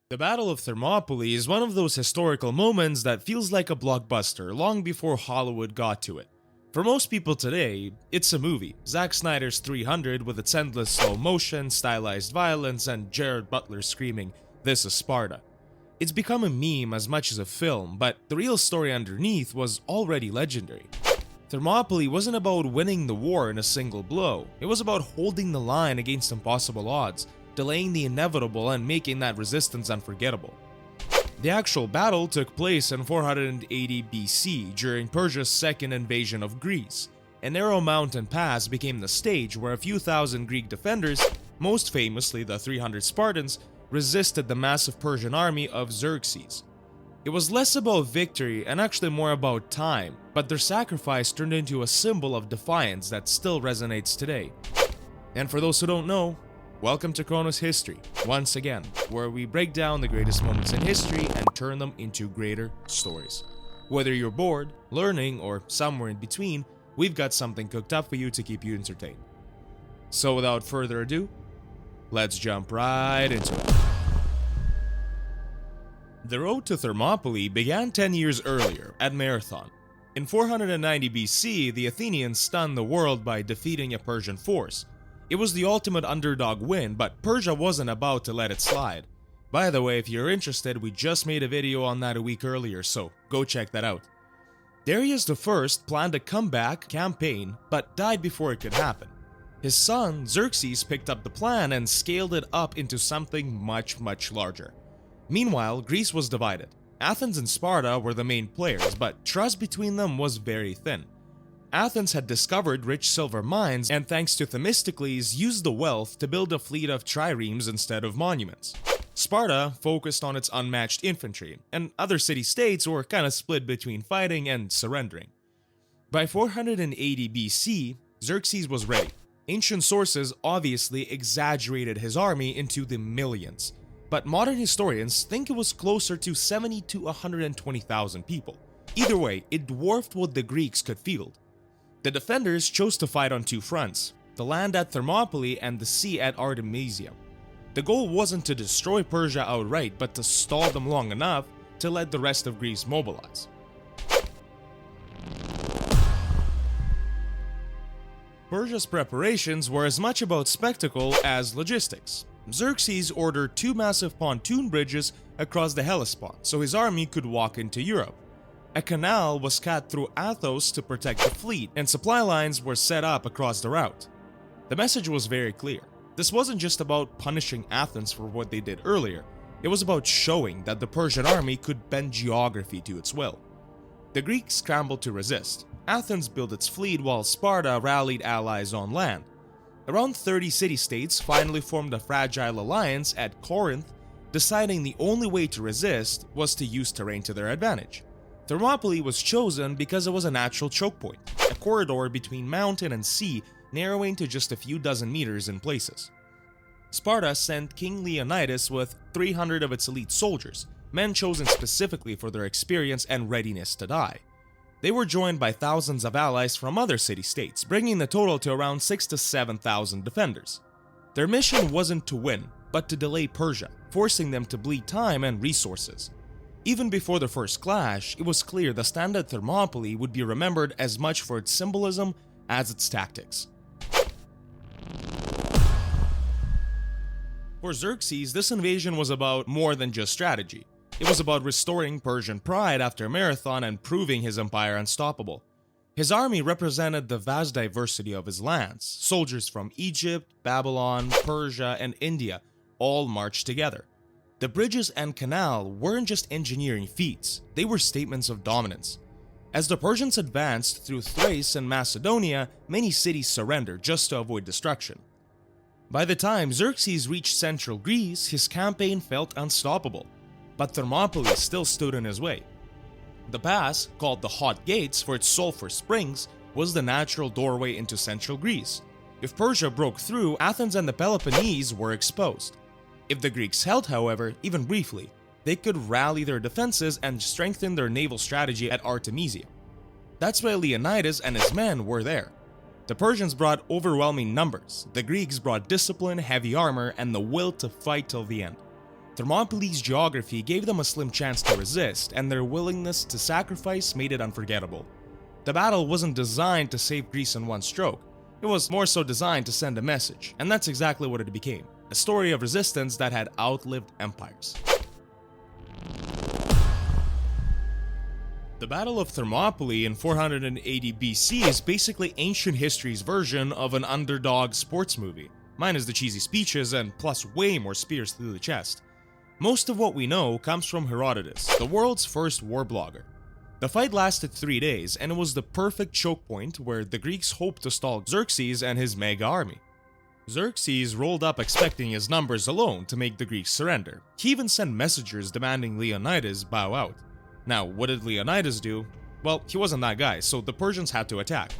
The Battle of Thermopylae is one of those historical moments that feels like a blockbuster long before Hollywood got to it. For most people today, it's a movie, Zack Snyder's 300 with its endless slow motion, stylized violence, and Jared Butler screaming, "This is Sparta." It's become a meme as much as a film, but the real story underneath was already legendary. Thermopylae wasn't about winning the war in a single blow, it was about holding the line against impossible odds, delaying the inevitable and making that resistance unforgettable. The actual battle took place in 480 BC during Persia's second invasion of Greece. A narrow mountain pass became the stage where a few thousand Greek defenders, most famously the 300 Spartans, resisted the massive Persian army of Xerxes. It was less about victory and actually more about time, but their sacrifice turned into a symbol of defiance that still resonates today. And for those who don't know, welcome to Chronos History, once again, where we break down the greatest moments in history and turn them into greater stories. Whether you're bored, learning, or somewhere in between, we've got something cooked up for you to keep you entertained. So without further ado, let's jump right into it. The road to Thermopylae began 10 years earlier, at Marathon. In 490 BC, the Athenians stunned the world by defeating a Persian force. It was the ultimate underdog win, but Persia wasn't about to let it slide. By the way, if you're interested, we just made a video on that a week earlier, so go check that out. Darius I planned a comeback campaign, but died before it could happen. His son, Xerxes, picked up the plan and scaled it up into something much larger. Meanwhile, Greece was divided. Athens and Sparta were the main players, but trust between them was very thin. Athens had discovered rich silver mines and, thanks to Themistocles, used the wealth to build a fleet of triremes instead of monuments. Sparta focused on its unmatched infantry, and other city-states were kinda split between fighting and surrendering. By 480 BC, Xerxes was ready. Ancient sources obviously exaggerated his army into the millions, but modern historians think it was closer to 70 to 120,000 people. Either way, it dwarfed what the Greeks could field. The defenders chose to fight on two fronts, the land at Thermopylae and the sea at Artemisia. The goal wasn't to destroy Persia outright, but to stall them long enough to let the rest of Greece mobilize. Persia's preparations were as much about spectacle as logistics. Xerxes ordered two massive pontoon bridges across the Hellespont so his army could walk into Europe. A canal was cut through Athos to protect the fleet, and supply lines were set up across the route. The message was very clear. This wasn't just about punishing Athens for what they did earlier, it was about showing that the Persian army could bend geography to its will. The Greeks scrambled to resist. Athens built its fleet while Sparta rallied allies on land. Around 30 city-states finally formed a fragile alliance at Corinth, deciding the only way to resist was to use terrain to their advantage. Thermopylae was chosen because it was a natural choke point, a corridor between mountain and sea narrowing to just a few dozen meters in places. Sparta sent King Leonidas with 300 of its elite soldiers, men chosen specifically for their experience and readiness to die. They were joined by thousands of allies from other city-states, bringing the total to around 6,000 to 7,000 defenders. Their mission wasn't to win, but to delay Persia, forcing them to bleed time and resources. Even before the first clash, it was clear the stand at Thermopylae would be remembered as much for its symbolism as its tactics. For Xerxes, this invasion was about more than just strategy. It was about restoring Persian pride after Marathon and proving his empire unstoppable. His army represented the vast diversity of his lands. Soldiers from Egypt, Babylon, Persia, and India all marched together. The bridges and canal weren't just engineering feats, they were statements of dominance. As the Persians advanced through Thrace and Macedonia, many cities surrendered just to avoid destruction. By the time Xerxes reached central Greece, his campaign felt unstoppable. But Thermopylae still stood in his way. The pass, called the Hot Gates for its sulfur springs, was the natural doorway into central Greece. If Persia broke through, Athens and the Peloponnese were exposed. If the Greeks held, however, even briefly, they could rally their defenses and strengthen their naval strategy at Artemisia. That's why Leonidas and his men were there. The Persians brought overwhelming numbers, the Greeks brought discipline, heavy armor, and the will to fight till the end. Thermopylae's geography gave them a slim chance to resist, and their willingness to sacrifice made it unforgettable. The battle wasn't designed to save Greece in one stroke. It was more so designed to send a message, and that's exactly what it became. A story of resistance that had outlived empires. The Battle of Thermopylae in 480 BC is basically ancient history's version of an underdog sports movie, minus the cheesy speeches and plus way more spears through the chest. Most of what we know comes from Herodotus, the world's first war blogger. The fight lasted 3 days, and it was the perfect choke point where the Greeks hoped to stall Xerxes and his mega army. Xerxes rolled up expecting his numbers alone to make the Greeks surrender. He even sent messengers demanding Leonidas bow out. Now, what did Leonidas do? Well, he wasn't that guy, so the Persians had to attack.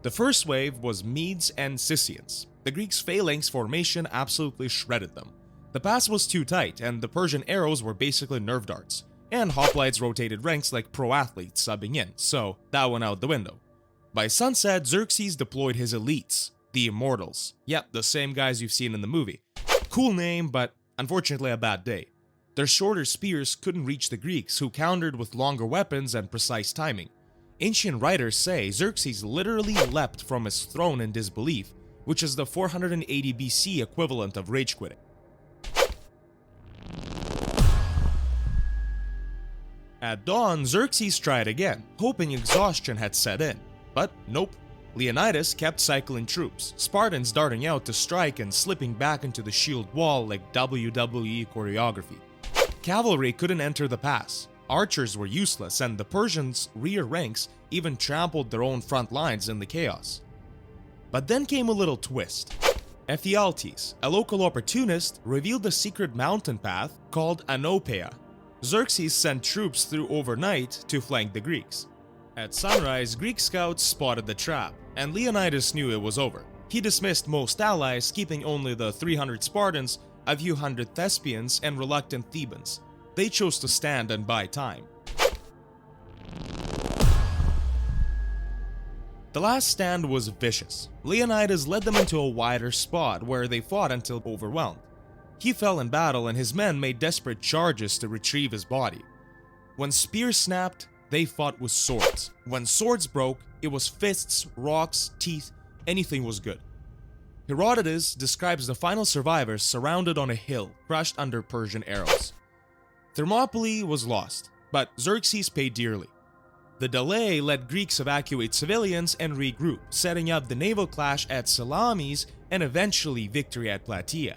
The first wave was Medes and Scythians. The Greeks' phalanx formation absolutely shredded them. The pass was too tight, and the Persian arrows were basically nerve darts. And hoplites rotated ranks like pro athletes subbing in, so that went out the window. By sunset, Xerxes deployed his elites, the Immortals. Yep, the same guys you've seen in the movie. Cool name, but unfortunately a bad day. Their shorter spears couldn't reach the Greeks, who countered with longer weapons and precise timing. Ancient writers say Xerxes literally leapt from his throne in disbelief, which is the 480 BC equivalent of rage quitting. At dawn, Xerxes tried again, hoping exhaustion had set in. But nope. Leonidas kept cycling troops, Spartans darting out to strike and slipping back into the shield wall like WWE choreography. Cavalry couldn't enter the pass, archers were useless, and the Persians' rear ranks even trampled their own front lines in the chaos. But then came a little twist. Ephialtes, a local opportunist, revealed a secret mountain path called Anopeia. Xerxes sent troops through overnight to flank the Greeks. At sunrise, Greek scouts spotted the trap, and Leonidas knew it was over. He dismissed most allies, keeping only the 300 Spartans, a few hundred Thespians, and reluctant Thebans. They chose to stand and buy time. The last stand was vicious. Leonidas led them into a wider spot where they fought until overwhelmed. He fell in battle and his men made desperate charges to retrieve his body. When spears snapped, they fought with swords. When swords broke, it was fists, rocks, teeth, anything was good. Herodotus describes the final survivors surrounded on a hill, crushed under Persian arrows. Thermopylae was lost, but Xerxes paid dearly. The delay let Greeks evacuate civilians and regroup, setting up the naval clash at Salamis and eventually victory at Plataea.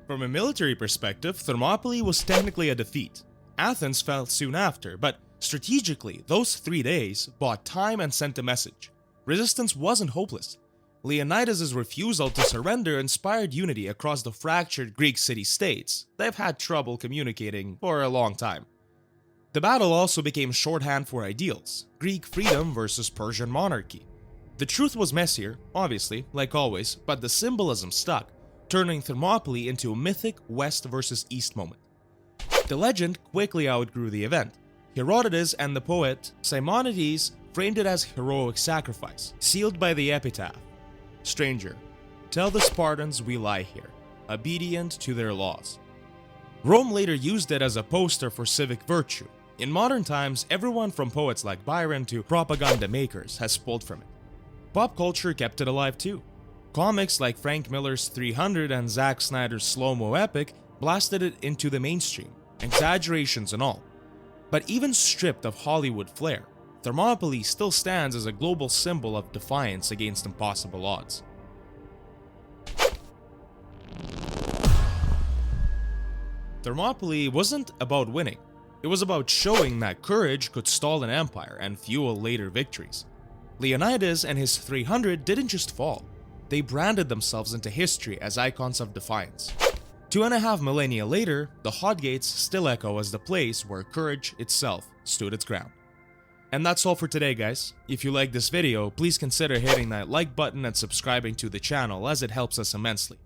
From a military perspective, Thermopylae was technically a defeat. Athens fell soon after, but strategically, those 3 days bought time and sent a message. Resistance wasn't hopeless. Leonidas' refusal to surrender inspired unity across the fractured Greek city-states. They've had trouble communicating for a long time. The battle also became shorthand for ideals: Greek freedom versus Persian monarchy. The truth was messier, obviously, like always, but the symbolism stuck, turning Thermopylae into a mythic West versus East moment. The legend quickly outgrew the event. Herodotus and the poet Simonides framed it as heroic sacrifice, sealed by the epitaph: "Stranger, tell the Spartans we lie here, obedient to their laws." Rome later used it as a poster for civic virtue. In modern times, everyone from poets like Byron to propaganda makers has pulled from it. Pop culture kept it alive too. Comics like Frank Miller's 300 and Zack Snyder's slow-mo epic blasted it into the mainstream, exaggerations and all. But even stripped of Hollywood flair, Thermopylae still stands as a global symbol of defiance against impossible odds. Thermopylae wasn't about winning. It was about showing that courage could stall an empire and fuel later victories. Leonidas and his 300 didn't just fall. They branded themselves into history as icons of defiance. 2.5 millennia later, the Hot Gates still echo as the place where courage itself stood its ground. And that's all for today, guys. If you like this video, please consider hitting that like button and subscribing to the channel, as it helps us immensely.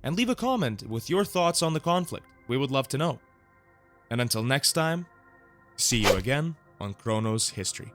And leave a comment with your thoughts on the conflict. We would love to know. And until next time, see you again on Chronos History.